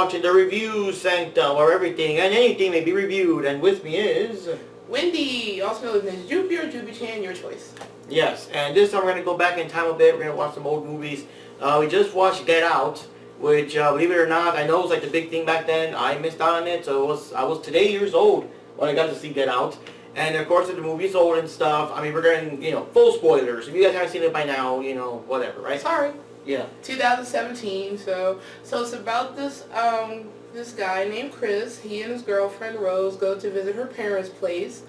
watching the Review Sanctum, where everything and anything may be reviewed. And with me is... Wendy, also known as Jupi or Jupi-chan, your choice. Yes, and this time we're going to go back in time a bit. We're going to watch some old movies. We just watched Get Out, which, believe it or not, I know it was like the big thing back then. I missed out on it, so I was today years old when I got to see Get Out. And of course, if the movie's old and stuff, I mean, we're getting, full spoilers. If you guys haven't seen it by now, whatever, right? Sorry. Yeah. 2017, so it's about this guy named Chris. He and his girlfriend Rose go to visit her parents' place,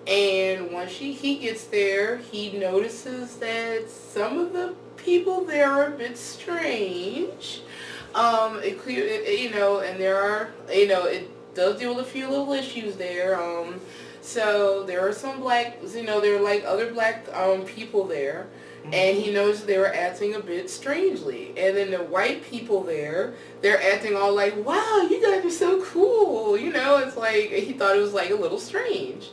and once he gets there, he notices that some of the people there are a bit strange. And there are, it does deal with a few little issues there. So there are some black, there are like other black people there. And he noticed they were acting a bit strangely. And then the white people there, they're acting all like, wow, you guys are so cool. It's like, he thought it was like a little strange.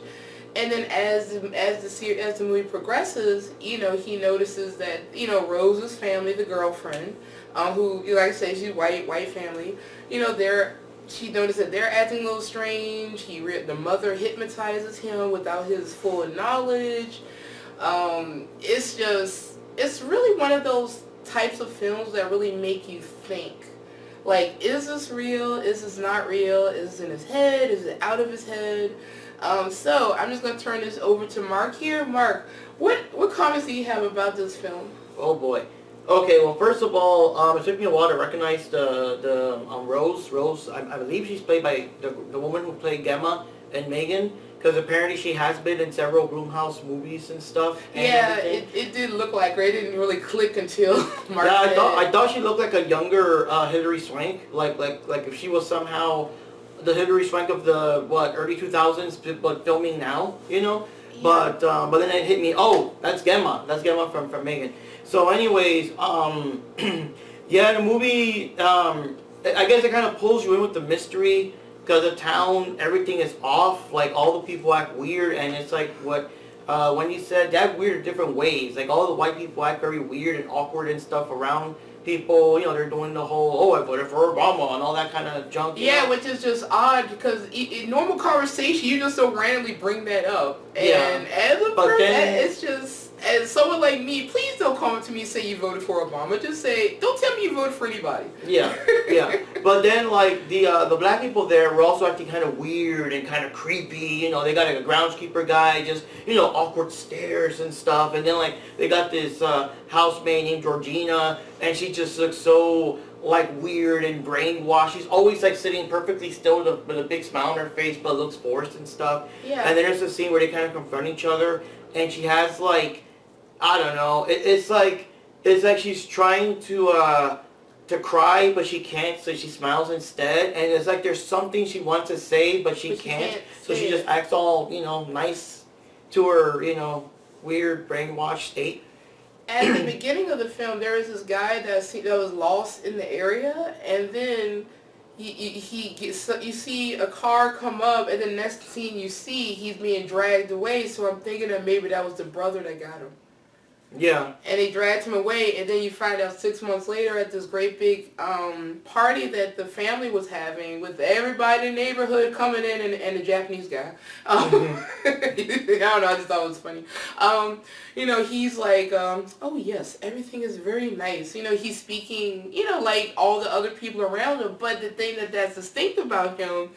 And then as the movie progresses, he notices that, Rose's family, the girlfriend, who, like I say, she's white family, she noticed that they're acting a little strange. The mother hypnotizes him without his full knowledge. It's really one of those types of films that really make you think. Like, is this real? Is this not real? Is it in his head? Is it out of his head? So I'm just going to turn this over to Mark here. Mark, what comments do you have about this film? Oh boy. Okay, well, first of all, it took me a while to recognize the Rose. Rose, I believe she's played by the woman who played Gemma and Megan. Because apparently she has been in several Blumhouse movies and stuff. And it did look like her. It didn't really click until Mark. Yeah, I thought she looked like a younger Hilary Swank. Like if she was somehow the Hilary Swank of the early 2000s, but filming now, Yeah. But then it hit me. Oh, that's Gemma. That's Gemma from Megan. So anyways, yeah, the movie. I guess it kind of pulls you in with the mystery. Because the town, everything is off, like all the people act weird, and it's like what Wendy said, they act weird in different ways. Like all the white people act very weird and awkward and stuff around people. They're doing the whole, I voted for Obama and all that kind of junk. Yeah, which is just odd because in normal conversation, you just so randomly bring that up. And as a person, it's just, as someone like me, please don't come up to me and say you voted for Obama. Just say, don't tell me you voted for anybody. Yeah, yeah. But then, like, the black people there were also acting kind of weird and kind of creepy. They got like a groundskeeper guy, just, awkward stares and stuff. And then, like, they got this housemaid named Georgina, and she just looks so, like, weird and brainwashed. She's always, like, sitting perfectly still with a big smile on her face, but looks forced and stuff. Yeah. And then there's a scene where they kind of confront each other, and she has, like, I don't know. It's like she's trying to cry, but she can't, so she smiles instead. And it's like there's something she wants to say, but she can't. So she just acts all, nice to her, weird brainwashed state. At the beginning of the film, there is this guy that was lost in the area, and then you see a car come up, and the next scene you see, he's being dragged away. So I'm thinking that maybe that was the brother that got him. Yeah. And they dragged him away, and then you find out 6 months later at this great big party that the family was having with everybody in the neighborhood coming in and the Japanese guy. I don't know, I just thought it was funny. He's like, oh yes, everything is very nice. He's speaking, like all the other people around him, but the thing that's distinct about him,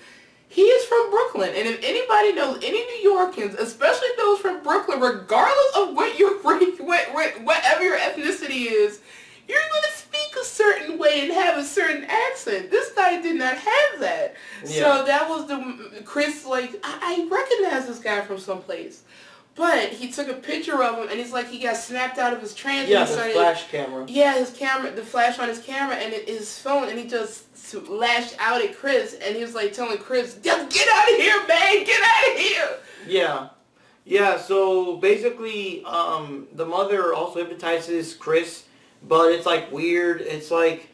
he is from Brooklyn, and if anybody knows any New Yorkers, especially those from Brooklyn, regardless of what your whatever your ethnicity is, you're going to speak a certain way and have a certain accent. This guy did not have that. Yeah. So that was Chris, like, I recognize this guy from someplace. But he took a picture of him, and it's like he got snapped out of his trance. Yeah, the flash camera. Yeah, the flash on his camera, and his phone, and he just lashed out at Chris, and he was like telling Chris, just get out of here, man, get out of here. Yeah. Yeah, so basically, the mother also hypnotizes Chris, but it's like weird. It's like,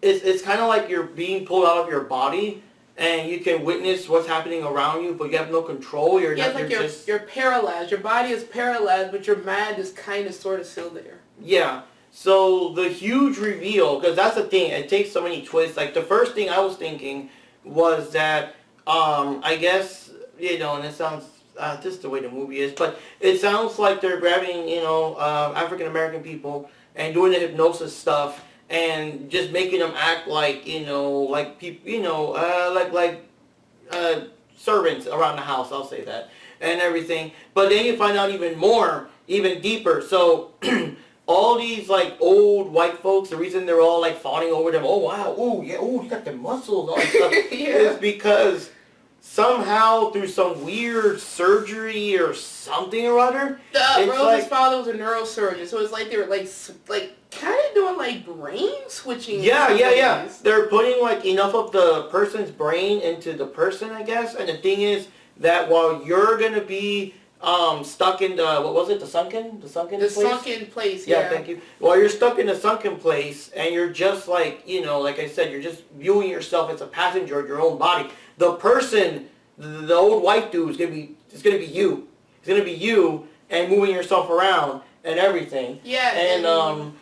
it's kind of like you're being pulled out of your body, and you can witness what's happening around you, but you have no control. You're paralyzed. Your body is paralyzed, but your mind is kind of sort of still there. Yeah. So the huge reveal, because that's the thing, it takes so many twists. Like the first thing I was thinking was that, I guess, and it sounds, just the way the movie is, but it sounds like they're grabbing, African American people and doing the hypnosis stuff and just making them act like, like people, servants around the house, I'll say that, and everything. But then you find out even more, even deeper. So all these like old white folks, the reason they're all like fawning over them, oh wow, oh yeah, oh you got the muscles, all that stuff, is because somehow through some weird surgery or something or other, Rose's father was a neurosurgeon, so it's like they were like kind of doing like brain switching. Yeah. They're putting like enough of the person's brain into the person, I guess. And the thing is that while you're gonna be stuck in the, what was it, the sunken place? Sunken place, yeah. Thank you. While you're stuck in the sunken place and you're just like, like I said, you're just viewing yourself as a passenger of your own body. The person, the old white dude is gonna be you. It's gonna be you and moving yourself around and everything. Yeah, and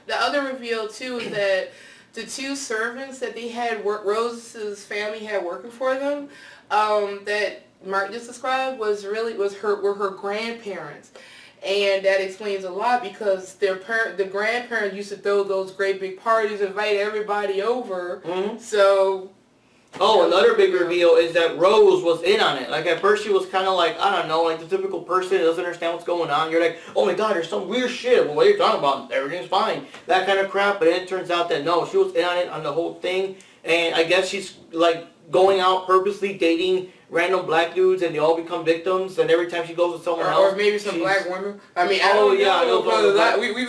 the other reveal too is that the two servants that they had Rose's family had working for them, that Mark just described were her grandparents, and that explains a lot because the grandparents used to throw those great big parties, invite everybody over. Mm-hmm. So. Oh, another big reveal is that Rose was in on it. Like at first she was kind of like, I don't know, like the typical person that doesn't understand what's going on. You're like, oh my god, there's some weird shit. Well, what are you talking about? Everything's fine. That kind of crap. But then it turns out that no, she was in on it on the whole thing. And I guess she's like going out purposely dating random black dudes and they all become victims, and every time she goes with someone else, or maybe some black women. I mean,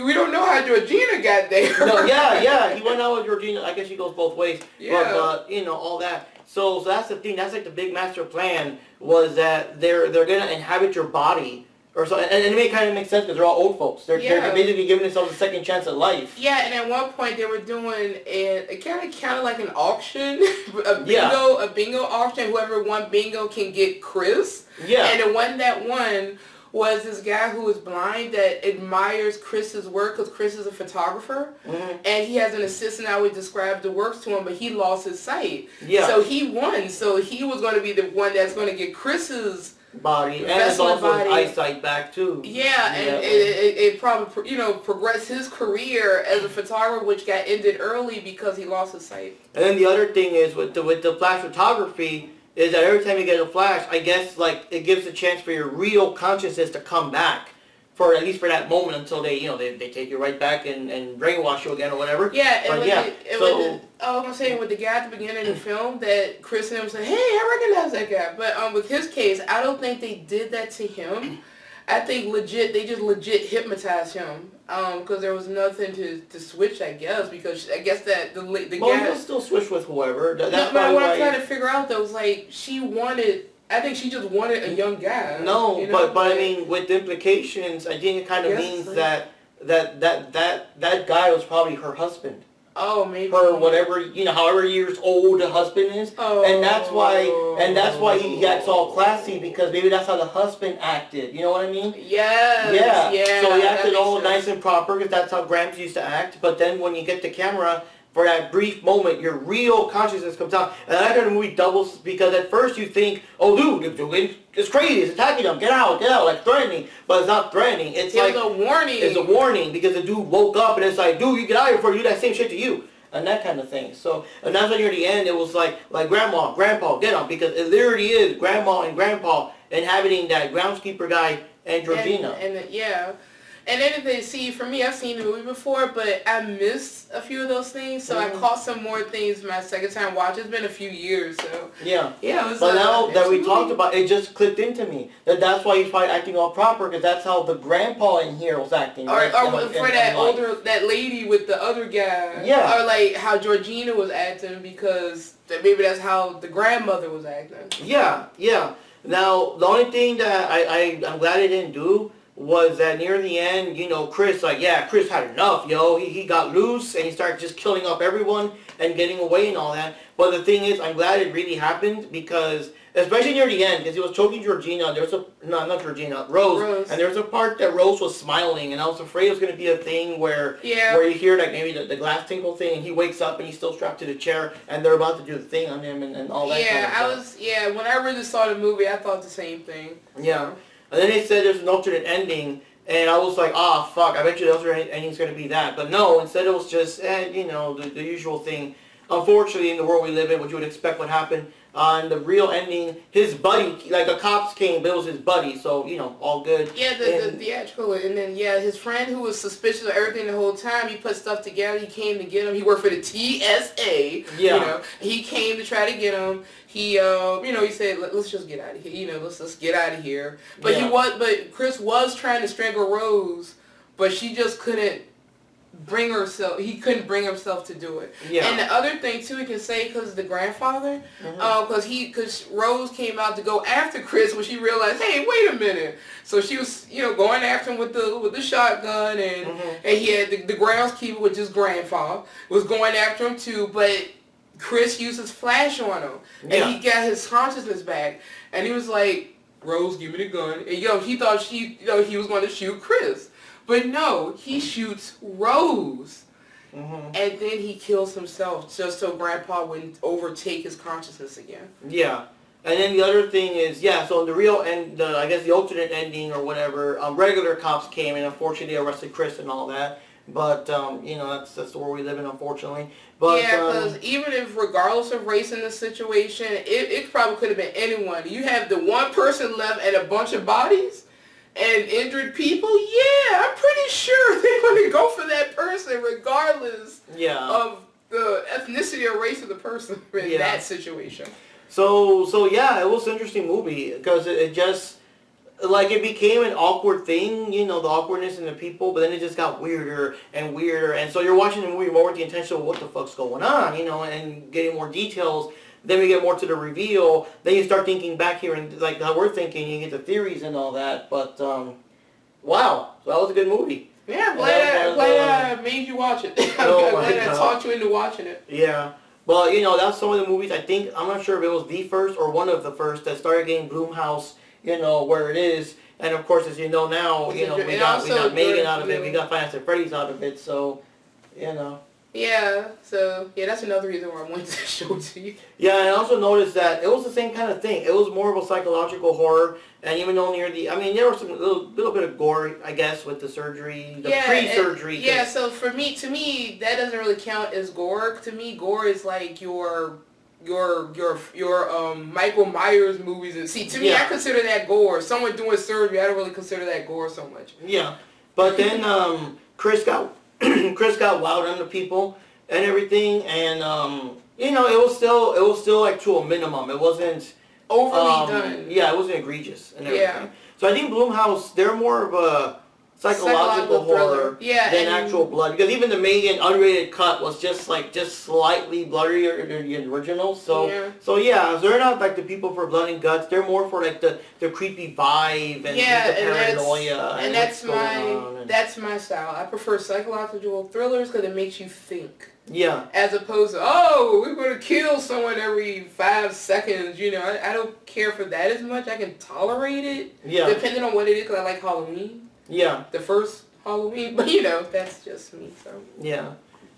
we don't know how Georgina got there. No, yeah, he went out with Georgina. I guess she goes both ways. Yeah. But all that. So that's the thing. That's like the big master plan was that they're gonna inhabit your body. Or so, and it may kind of make sense because they're all old folks. They're basically giving themselves a second chance at life. Yeah, and at one point they were doing a kind of like an auction, a bingo auction. Whoever won bingo can get Chris. Yeah. And the one that won was this guy who was blind that admires Chris's work because Chris is a photographer, and he has an assistant that would describe the works to him, but he lost his sight. Yeah. So he won. So he was going to be the one that's going to get Chris's body and it's also his eyesight back too. Yeah, and it probably progressed his career as a photographer, which got ended early because he lost his sight. And then the other thing is with the flash photography is that every time you get a flash, I guess like it gives a chance for your real consciousness to come back. For at least for that moment until they take you right back and brainwash you again or whatever. Yeah, I was gonna say with the guy at the beginning of the film that Chris and him said, hey, I recognize that guy. But with his case, I don't think they did that to him. I think they just legit hypnotized him. Because there was nothing to switch, I guess, because I guess that the guy. Well, you'll still switch with whoever. That's but what I'm trying to figure out though is like I think she just wanted a young guy. No, but I mean, with the implications, I think it kind of means that guy was probably her husband. Oh, maybe. Her whatever, however years old the husband is. Oh. And that's why he acts all classy because maybe that's how the husband acted. You know what I mean? Yes. Yeah. So he acted all nice and proper because that's how Gramps used to act. But then when you get the camera, for that brief moment, your real consciousness comes out. And I think the movie doubles because at first you think, oh, dude, it's crazy, it's attacking them, get out, like threatening. But it's not threatening. It's like a warning. It's a warning because the dude woke up and it's like, dude, you get out of here before you do that same shit to you. And that kind of thing. So, and that's when you're at the end, it was like grandma, grandpa, get them. Because it literally is grandma and grandpa inhabiting that groundskeeper guy and Georgina. And then they see, for me, I've seen the movie before, but I missed a few of those things, so I caught some more things my second time watch. It's been a few years, so. Yeah. But now that we talked about it, just clicked into me. That's why he's probably acting all proper, because that's how the grandpa in here was acting. Or that lady with the other guy. Yeah. Or like how Georgina was acting, because maybe that's how the grandmother was acting. Yeah. Now, the only thing that I'm glad I didn't do was that near the end, Chris, Chris had enough, yo. He got loose and he started just killing up everyone and getting away and all that. But the thing is, I'm glad it really happened because, especially near the end, because he was choking Georgina. Not Georgina, Rose. And there's a part that Rose was smiling, and I was afraid it was going to be a thing where you hear like maybe the glass tinkle thing, and he wakes up and he's still strapped to the chair, and they're about to do the thing on him and all that. When I really saw the movie, I thought the same thing. Yeah. And then they said there's an alternate ending, and I was like, fuck, I bet you the alternate ending's going to be that. But no, instead it was just, the usual thing. Unfortunately, in the world we live in, what you would expect would happen. On the real ending, his buddy, like the cops came, but it was his buddy, so, all good. Yeah, the theatrical, and then, his friend who was suspicious of everything the whole time, he put stuff together, he came to get him, he worked for the TSA, he came to try to get him, he said, let's just get out of here, let's get out of here, but but Chris was trying to strangle Rose, but she just couldn't couldn't bring himself to do it. Yeah. And the other thing too, he can say, because the grandfather, because Rose came out to go after Chris when she realized, hey, wait a minute. So she was, going after him with the shotgun, and he had the groundskeeper, which is grandfather, was going after him too, but Chris used his flash on him, and he got his consciousness back, and he was like, Rose, give me the gun, and he thought he was going to shoot Chris. But no, he shoots Rose, and then he kills himself just so Grandpa wouldn't overtake his consciousness again. Yeah, and then the other thing is, so in the real end, I guess the alternate ending or whatever, regular cops came and unfortunately they arrested Chris and all that. But that's the world we live in, unfortunately. But because even if, regardless of race in the situation, it probably could have been anyone. You have the one person left and a bunch of bodies and injured people, I'm pretty sure they're going to go for that person regardless of the ethnicity or race of the person in that situation. So it was an interesting movie because it just, it became an awkward thing, the awkwardness in the people, but then it just got weirder and weirder. And so you're watching the movie more with the intention of what the fuck's going on, and getting more details. Then we get more to the reveal. Then you start thinking back here and like how we're thinking. You get the theories and all that. But wow, so that was a good movie. Yeah, glad I made you watch it. Glad I talked you into watching it. Yeah, but that's some of the movies. I think I'm not sure if it was the first or one of the first that started getting Blumhouse. Where it is. And of course, as you know now, we got Megan out of it. We got Five Nights at Freddy's out of it. So, Yeah, so, that's another reason why I wanted to show it to you. Yeah, and I also noticed that it was the same kind of thing. It was more of a psychological horror, and even though there was some little bit of gore, I guess, with the surgery, the pre-surgery. So to me, that doesn't really count as gore. To me, gore is like your Michael Myers movies. And see, to me, I consider that gore. Someone doing surgery, I don't really consider that gore so much. Yeah, but then Chris got wild on the people and everything, and it was still like to a minimum. It wasn't overly done. Yeah, it wasn't egregious and everything. Yeah. So I think Blumhouse, they're more of a psychological horror than actual blood, because even the Megan unrated cut was just slightly bloodier than the original. So they're not like the people for blood and guts. They're more for like the creepy vibe and the paranoia. And that's my style. I prefer psychological thrillers because it makes you think. Yeah. As opposed to, we're going to kill someone every 5 seconds. I don't care for that as much. I can tolerate it. Yeah. Depending on what it is, because I like Halloween. Yeah. The first Halloween, but that's just me, so. Yeah.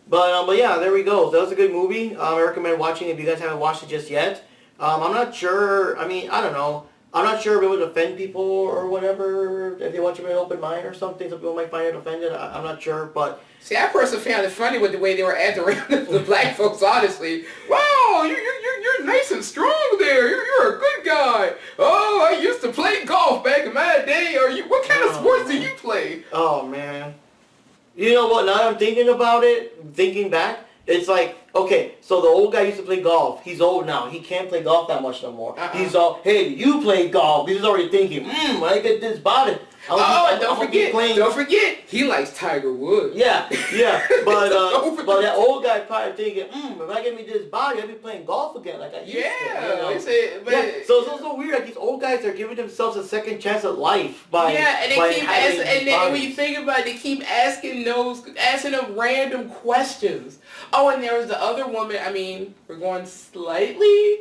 But there we go. That was a good movie. I recommend watching it if you guys haven't watched it just yet. I'm not sure, I don't know. I'm not sure if it would offend people or whatever, if they watch it with an open mind or something. Some people might find it offended. I'm not sure, but... See, I personally found it funny with the way they were acting around the black folks, honestly. Wow, you're nice and strong there. You're a good guy. Oh, I used to play golf back in my day. What kind of sports do you play? Oh, man. You know what? Now that I'm thinking back, it's like, okay, so the old guy used to play golf. He's old now. He can't play golf that much no more. He's all, hey, you play golf. He's already thinking, I get this body. Don't forget, he likes Tiger Woods. Yeah, but that old guy probably thinking, if I get me this body, I'll be playing golf again like I used to. So it's so weird. Like these old guys are giving themselves a second chance at life by and they keep asking, and then when you think about it, they keep asking them random questions. Oh, and there was the other woman. I mean, we're going slightly.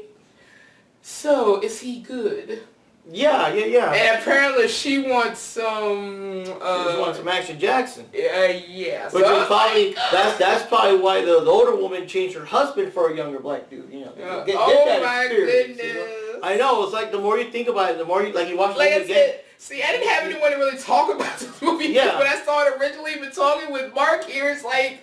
So is he good? Yeah. And apparently she wants some. She wants some Action Jackson. Yeah. Which is probably that's probably why the older woman changed her husband for a younger black dude. You know. Get that my experience, goodness. You know? I know. It's like the more you think about it, the more you watch the movie again. See, I didn't have anyone to really talk about this movie. Yeah. When I saw it originally, but talking with Mark here, it's like.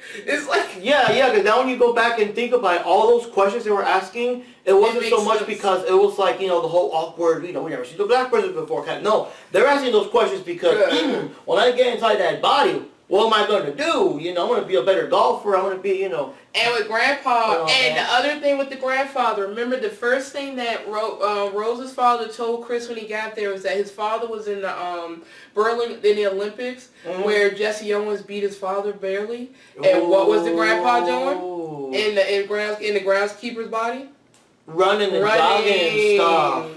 Yeah, because now when you go back and think about it, all those questions they were asking, it wasn't so much because it was like, the whole awkward, we never seen the black person before. No, they're asking those questions because, when I get inside that body, what am I going to do? I'm going to be a better golfer. I'm going to be, And with Grandpa, the other thing with the grandfather, remember the first thing that Rose's father told Chris when he got there was that his father was in the Berlin in the Olympics where Jesse Owens beat his father barely. And what was the grandpa doing in the groundskeeper's body? Running and jogging and stuff.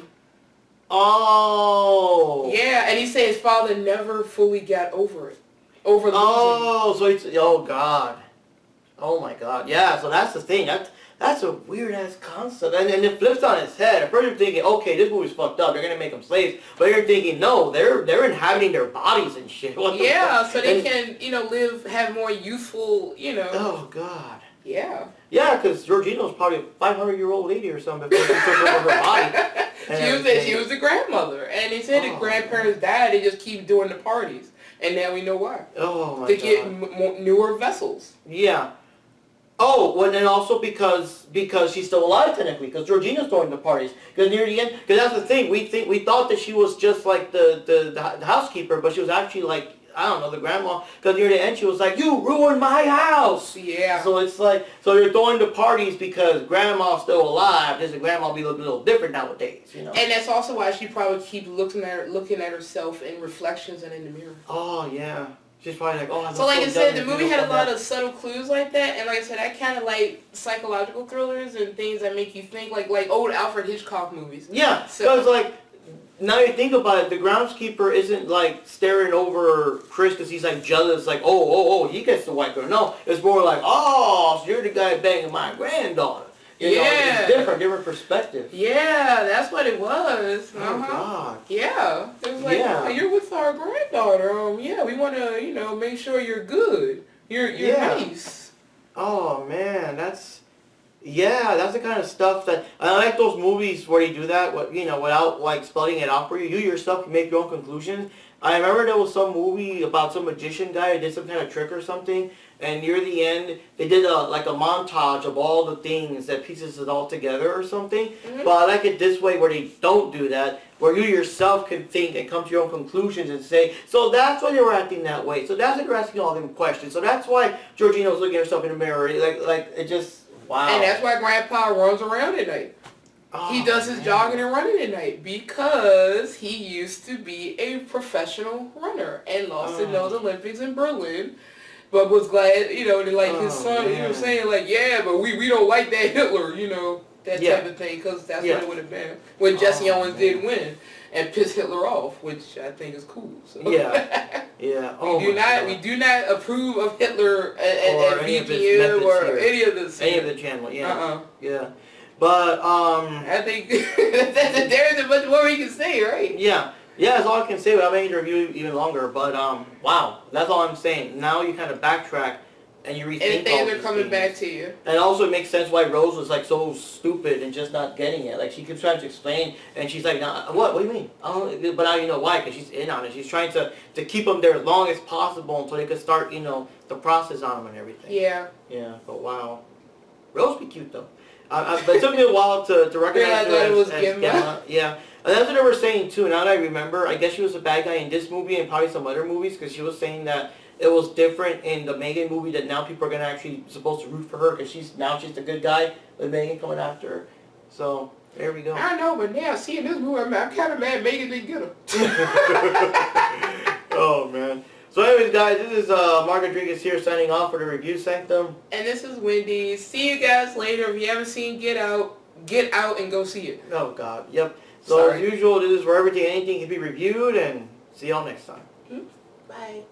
Oh. Yeah, and he said his father never fully got over it. Over losing. Oh, so it's God. Oh my God. Yeah, so that's the thing. That's a weird ass concept. And it flips on its head. At first you're thinking, okay, this movie's fucked up. They're gonna make them slaves. But you're thinking, no, they're inhabiting their bodies and shit. So they can, have more youthful, Oh God. Yeah. Yeah, because Georgina's probably a 500-year-old lady or something before she took over her body. She was the grandmother. And they said the grandparents died. They just keep doing the parties. And now we know why. Oh my God. To get newer vessels. Yeah. Oh, well, and also because she's still alive technically, because Georgina's throwing the parties. Because near the end, because that's the thing, we thought that she was just like the housekeeper, but she was actually like, I don't know, the grandma. Because near the end, she was like, "You ruined my house." Yeah. So it's like, so you're throwing the parties because grandma's still alive. Does the grandma be looking a little different nowadays? And that's also why she probably keeps looking at herself in reflections and in the mirror. Oh yeah. She's probably like, oh. So like I said, the movie had a lot of subtle clues like that, and like I said, I kind of like psychological thrillers and things that make you think, like old Alfred Hitchcock movies. Yeah, because like, now you think about it, the groundskeeper isn't like staring over Chris because he's like jealous, like, oh, he gets the white girl. No, it's more like, oh, so you're the guy banging my granddaughter. You know, it's different perspective. Yeah, that's what it was. Oh, God. Yeah. It was like, oh, you're with our granddaughter. We want to, make sure you're good. You're nice. Oh, man, that's the kind of stuff that, I like those movies where you do that, without, like, spelling it out for you. You yourself can make your own conclusions. I remember there was some movie about some magician guy who did some kind of trick or something, and near the end, they did a montage of all the things that pieces it all together or something. Mm-hmm. But I like it this way where they don't do that, where you yourself can think and come to your own conclusions and say, so that's why they were acting that way. So that's why they're asking all them questions. So that's why Georgina was looking at herself in the mirror. Like it just, wow. And that's why Grandpa runs around at night. Oh, he does his jogging and running at night because he used to be a professional runner and lost in those Olympics in Berlin. But was glad, his son, he was saying, like, yeah, but we don't like that Hitler, that type of thing, because that's what it would have been when Jesse Owens did win and piss Hitler off, which I think is cool. So. Yeah. We do not approve of Hitler at VPN or any of this. Any of the channel, yeah. But, I think there isn't much more we can say, right? Yeah, that's all I can say without making the review even longer. But, wow, that's all I'm saying. Now you kind of backtrack and you rethink and things are coming back to you. And also it makes sense why Rose was, like, so stupid and just not getting it. Like, she keeps trying to explain, and she's like, nah, what do you mean? But now you know why, because she's in on it. She's trying to keep them there as long as possible until they can start, the process on them and everything. Yeah. Yeah, but wow. Rose be cute, though. But it took me a while to recognize her as Gemma. Yeah. And that's what they were saying, too. Now that I remember, I guess she was a bad guy in this movie and probably some other movies, because she was saying that it was different in the Megan movie, that now people are going to actually supposed to root for her, because she's the good guy with Megan coming after her. So, there we go. I know, but now seeing this movie, I'm kind of mad Megan didn't get her. So anyways, guys, this is Mark Rodriguez here signing off for the review Sanctum. And this is Wendy. See you guys later. If you haven't seen Get Out and go see it. Oh, God. Yep. So, Sorry. as usual, this is where everything, anything can be reviewed, and see y'all next time. Bye.